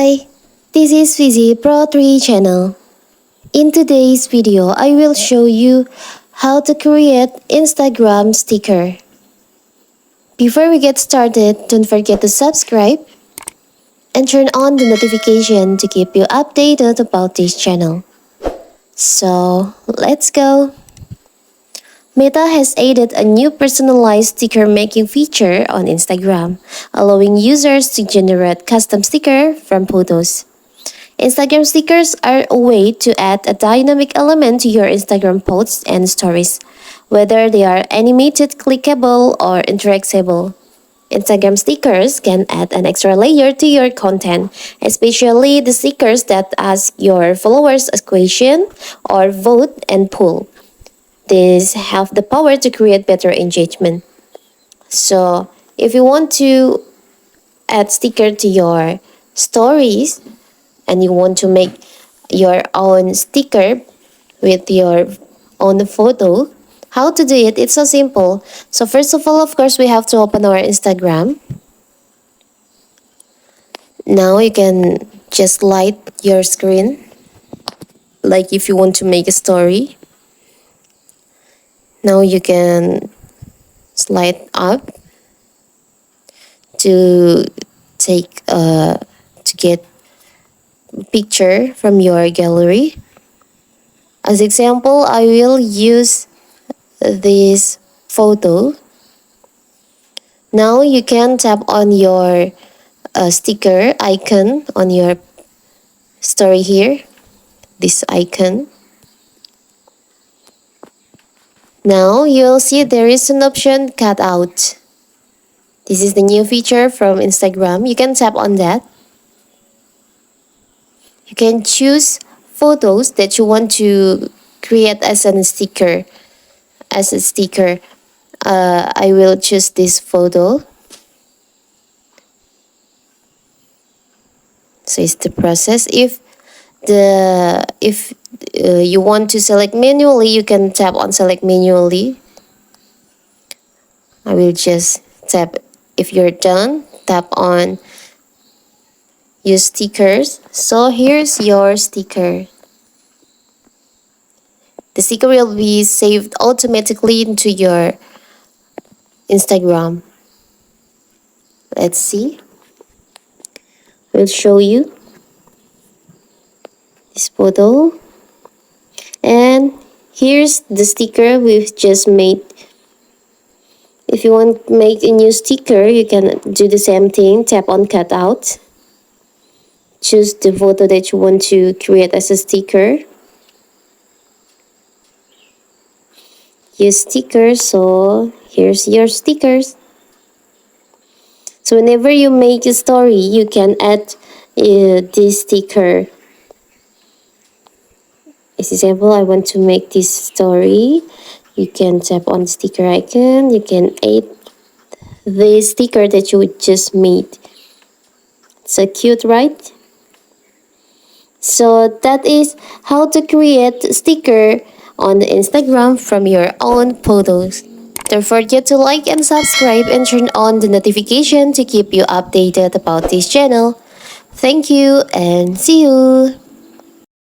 Hi, this is Fizi Pro 3 channel. In today's video, I will show you how to create Instagram sticker. Before we get started, don't forget to subscribe and turn on the notification to keep you updated about this channel. So, let's go! Meta has added a new personalized sticker making feature on Instagram, allowing users to generate custom sticker from photos. Instagram stickers are a way to add a dynamic element to your Instagram posts and stories, whether they are animated, clickable, or interactable. Instagram stickers can add an extra layer to your content, especially the stickers that ask your followers a question or vote and poll. These have the power to create better engagement. So, if you want to add sticker to your stories, and you want to make your own sticker with your own photo, how to do it? It's so simple. So first of all, of course, we have to open our Instagram. Now you can just light your screen, like if you want to make a story. Now you can slide up to take to get picture from your gallery. As example, I will use this photo. Now you can tap on your sticker icon on your story here, this icon. Now you'll see there is an option cut out. This is the new feature from Instagram. You can tap on that. You can choose photos that you want to create as a sticker. I will choose this photo. So it's the process. If you want to select manually, you can tap on select manually. I will just tap. If you're done, tap on use stickers. So here's your sticker. The sticker will be saved automatically into your Instagram. Let's see. We'll show you this photo. And here's the sticker we've just made. If you want to make a new sticker, you can do the same thing. Tap on cutout. Choose the photo that you want to create as a sticker. Use stickers. So here's your stickers. So whenever you make a story, you can add this sticker. As example, I want to make this story. You can tap on the sticker icon. You can add the sticker that you just made. So cute, right? So that is how to create a sticker on the Instagram from your own photos. Don't forget to like and subscribe and turn on the notification to keep you updated about this channel. Thank you and see you!